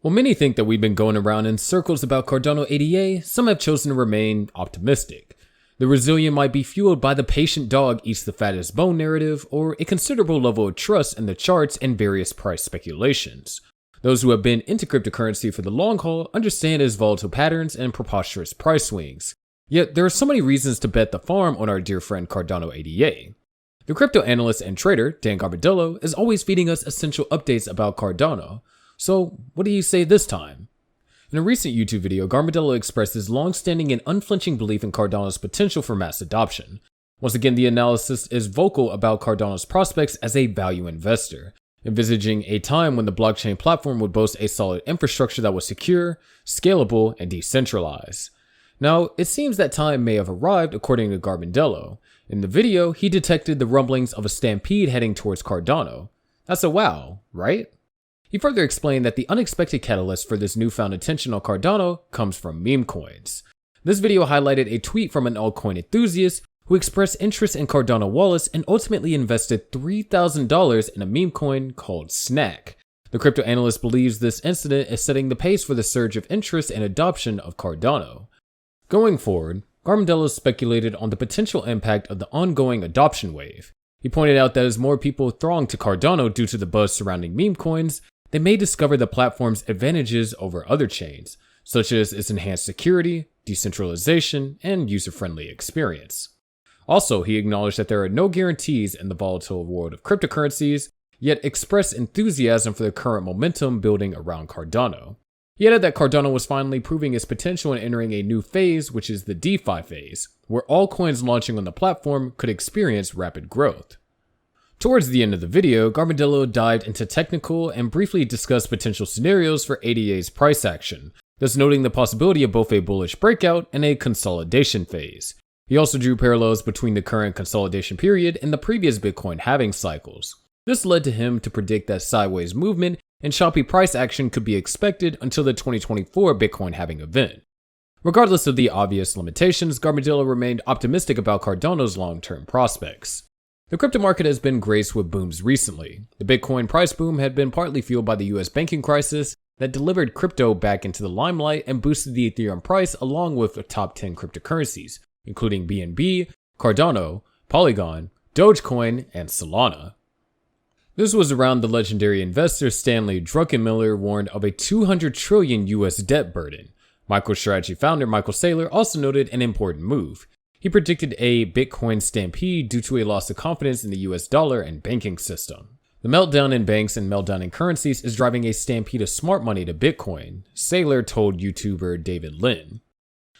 While many think that we've been going around in circles about Cardano ADA, some have chosen to remain optimistic. The resilient might be fueled by the patient dog eats the fattest bone narrative, or a considerable level of trust in the charts and various price speculations. Those who have been into cryptocurrency for the long haul understand its volatile patterns and preposterous price swings. Yet there are so many reasons to bet the farm on our dear friend Cardano ADA. The crypto analyst and trader Dan Garbandello is always feeding us essential updates about Cardano. So what do you say this time? In a recent YouTube video, Garbandello expressed his long-standing and unflinching belief in Cardano's potential for mass adoption. Once again, the analysis is vocal about Cardano's prospects as a value investor, envisaging a time when the blockchain platform would boast a solid infrastructure that was secure, scalable, and decentralized. Now, it seems that time may have arrived according to Garbandello. In the video, he detected the rumblings of a stampede heading towards Cardano. That's a wow, right? He further explained that the unexpected catalyst for this newfound attention on Cardano comes from meme coins. This video highlighted a tweet from an altcoin enthusiast who expressed interest in Cardano wallets and ultimately invested $3,000 in a meme coin called Snack. The crypto analyst believes this incident is setting the pace for the surge of interest and adoption of Cardano. Going forward, Garbandello speculated on the potential impact of the ongoing adoption wave. He pointed out that as more people throng to Cardano due to the buzz surrounding meme coins, they may discover the platform's advantages over other chains, such as its enhanced security, decentralization, and user-friendly experience. Also, he acknowledged that there are no guarantees in the volatile world of cryptocurrencies, yet expressed enthusiasm for the current momentum building around Cardano. He added that Cardano was finally proving its potential and entering a new phase, which is the DeFi phase, where all coins launching on the platform could experience rapid growth. Towards the end of the video, Garbandello dived into technical and briefly discussed potential scenarios for ADA's price action, thus noting the possibility of both a bullish breakout and a consolidation phase. He also drew parallels between the current consolidation period and the previous Bitcoin halving cycles. This led to him to predict that sideways movement and choppy price action could be expected until the 2024 Bitcoin halving event. Regardless of the obvious limitations, Garbandello remained optimistic about Cardano's long-term prospects. The crypto market has been graced with booms recently. The Bitcoin price boom had been partly fueled by the US banking crisis that delivered crypto back into the limelight and boosted the Ethereum price along with the top 10 cryptocurrencies, including BNB, Cardano, Polygon, Dogecoin, and Solana. This was around the legendary investor Stanley Druckenmiller warned of a $200 trillion US debt burden. MicroStrategy founder Michael Saylor also noted an important move. He predicted a Bitcoin stampede due to a loss of confidence in the US dollar and banking system. The meltdown in banks and meltdown in currencies is driving a stampede of smart money to Bitcoin, Saylor told YouTuber David Lin.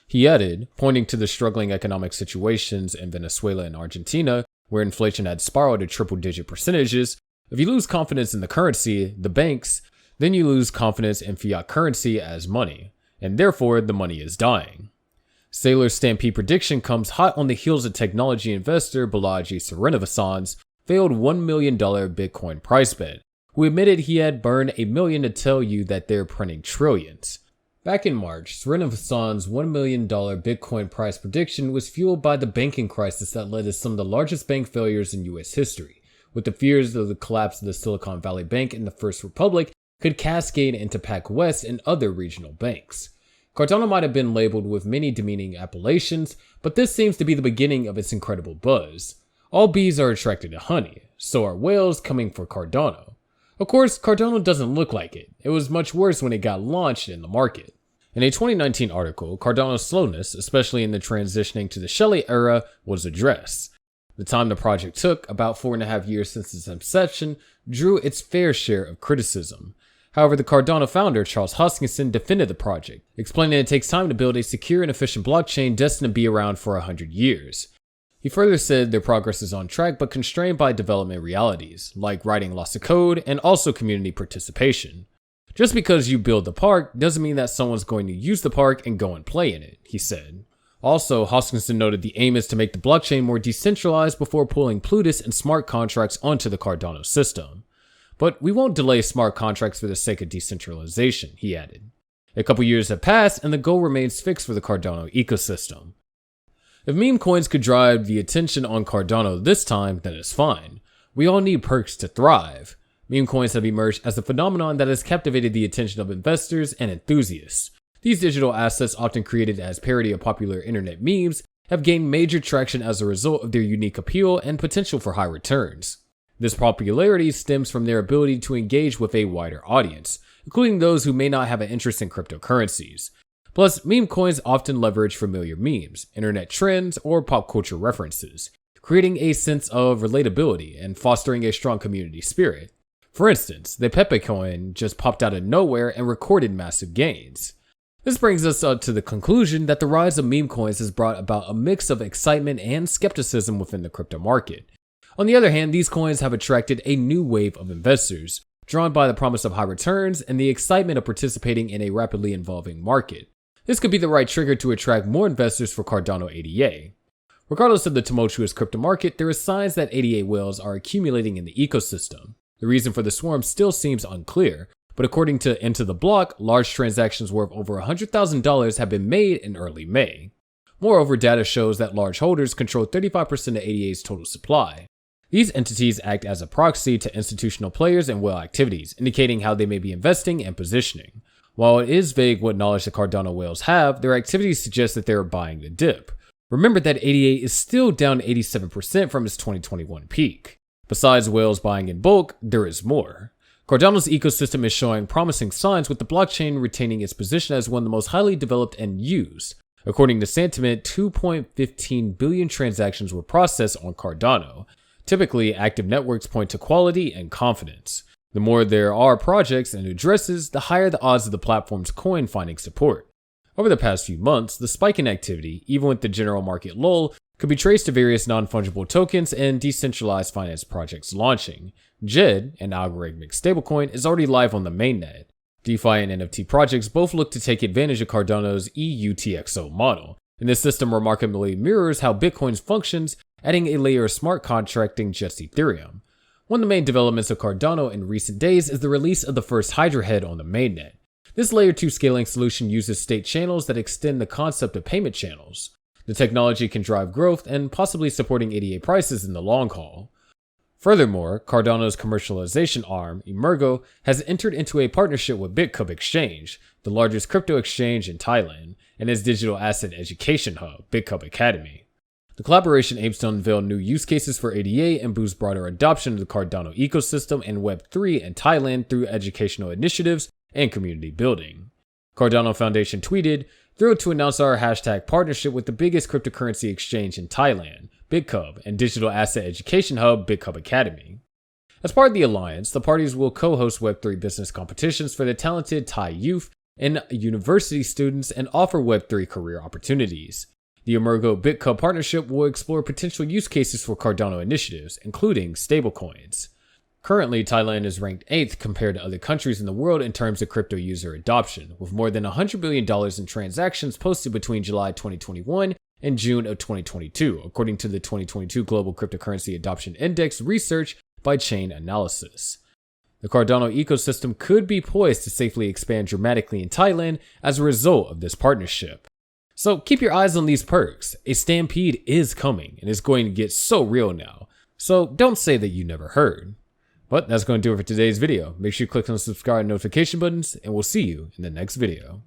He added, pointing to the struggling economic situations in Venezuela and Argentina, where inflation had spiraled to triple-digit percentages, if you lose confidence in the currency, the banks, then you lose confidence in fiat currency as money, and therefore the money is dying. Saylor's stampede prediction comes hot on the heels of technology investor Balaji Srinivasan's failed $1 million Bitcoin price bet, who admitted he had burned $1 million to tell you that they're printing trillions. Back in March, Srinivasan's $1 million Bitcoin price prediction was fueled by the banking crisis that led to some of the largest bank failures in US history, with the fears of the collapse of the Silicon Valley Bank and the First Republic could cascade into PacWest and other regional banks. Cardano might have been labeled with many demeaning appellations, but this seems to be the beginning of its incredible buzz. All bees are attracted to honey, so are whales coming for Cardano. Of course, Cardano doesn't look like it. It was much worse when it got launched in the market. In a 2019 article, Cardano's slowness, especially in the transitioning to the Shelley era, was addressed. The time the project took, about 4.5 years since its inception, drew its fair share of criticism. However, the Cardano founder, Charles Hoskinson, defended the project, explaining it takes time to build a secure and efficient blockchain destined to be around for 100 years. He further said their progress is on track but constrained by development realities, like writing lots of code and also community participation. Just because you build the park doesn't mean that someone's going to use the park and go and play in it, he said. Also, Hoskinson noted the aim is to make the blockchain more decentralized before pulling Plutus and smart contracts onto the Cardano system. But we won't delay smart contracts for the sake of decentralization, he added. A couple years have passed and the goal remains fixed for the Cardano ecosystem. If meme coins could drive the attention on Cardano this time, then it's fine. We all need perks to thrive. Meme coins have emerged as a phenomenon that has captivated the attention of investors and enthusiasts. These digital assets, often created as parody of popular internet memes, have gained major traction as a result of their unique appeal and potential for high returns. This popularity stems from their ability to engage with a wider audience, including those who may not have an interest in cryptocurrencies. Plus, meme coins often leverage familiar memes, internet trends, or pop culture references, creating a sense of relatability and fostering a strong community spirit. For instance, the Pepe coin just popped out of nowhere and recorded massive gains. This brings us up to the conclusion that the rise of meme coins has brought about a mix of excitement and skepticism within the crypto market. On the other hand, these coins have attracted a new wave of investors, drawn by the promise of high returns and the excitement of participating in a rapidly evolving market. This could be the right trigger to attract more investors for Cardano ADA. Regardless of the tumultuous crypto market, there are signs that ADA whales are accumulating in the ecosystem. The reason for the swarm still seems unclear, but according to Into the Block, large transactions worth over $100,000 have been made in early May. Moreover, data shows that large holders control 35% of ADA's total supply. These entities act as a proxy to institutional players and whale activities, indicating how they may be investing and positioning. While it is vague what knowledge the Cardano whales have, their activities suggest that they are buying the dip. Remember that ADA is still down 87% from its 2021 peak. Besides whales buying in bulk, there is more. Cardano's ecosystem is showing promising signs, with the blockchain retaining its position as one of the most highly developed and used. According to Sentiment, 2.15 billion transactions were processed on Cardano. Typically, active networks point to quality and confidence. The more there are projects and addresses, the higher the odds of the platform's coin finding support. Over the past few months, the spike in activity, even with the general market lull, could be traced to various non-fungible tokens and decentralized finance projects launching. JED, an algorithmic stablecoin, is already live on the mainnet. DeFi and NFT projects both look to take advantage of Cardano's EUTXO model, and this system remarkably mirrors how Bitcoin functions, adding a layer of smart contracting just Ethereum. One of the main developments of Cardano in recent days is the release of the first Hydra head on the mainnet. This layer 2 scaling solution uses state channels that extend the concept of payment channels. The technology can drive growth and possibly supporting ADA prices in the long haul. Furthermore, Cardano's commercialization arm, Emergo, has entered into a partnership with BitCub Exchange, the largest crypto exchange in Thailand, and its digital asset education hub, BitCub Academy. The collaboration aims to unveil new use cases for ADA and boost broader adoption of the Cardano ecosystem and Web3 in Thailand through educational initiatives and community building. Cardano Foundation tweeted, "Thrilled to announce our hashtag partnership with the biggest cryptocurrency exchange in Thailand, BitCub, and digital asset education hub, BitCub Academy." As part of the alliance, the parties will co-host Web3 business competitions for the talented Thai youth and university students and offer Web3 career opportunities. The Emergo BitCub partnership will explore potential use cases for Cardano initiatives, including stablecoins. Currently, Thailand is ranked 8th compared to other countries in the world in terms of crypto user adoption, with more than $100 billion in transactions posted between July 2021 and June of 2022, according to the 2022 Global Cryptocurrency Adoption Index research by Chain Analysis. The Cardano ecosystem could be poised to safely expand dramatically in Thailand as a result of this partnership. So keep your eyes on these perks. A stampede is coming and it's going to get so real now. So don't say that you never heard. But that's going to do it for today's video. Make sure you click on the subscribe and notification buttons, and we'll see you in the next video.